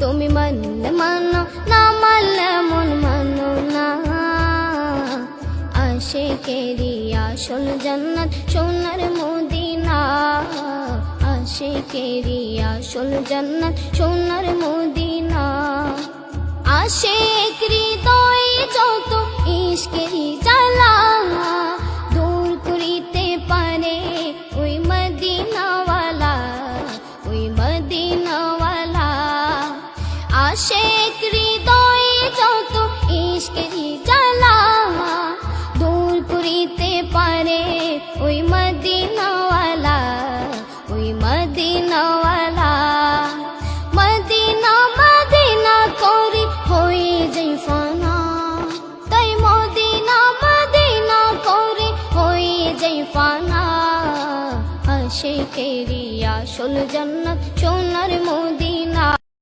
তুমি মানলে মানো, না মানলে মন মানো না। আশিকেরি আসল জান্নাত সোনার মদিনা, আশিকেরি আসল জান্নাত সোনার মদিনা। আশিক হৃদয়ে যত ইশকেরি জ্বালা দূর করিতে পারে ওই মদিনাওয়ালা, ওই মদিনাওয়ালা। আশিক হৃদয়ে যত ইশকেরি জ্বালা দূর করিতে পারে ওই মদিনাওয়ালা, ওই মদিনাওয়ালা। মদিনা মদিনা করে হয়ে যাই ফানা, তাই মদিনা মদিনা করে হয়ে যাই ফানা। আশিকেরি আসল জান্নাত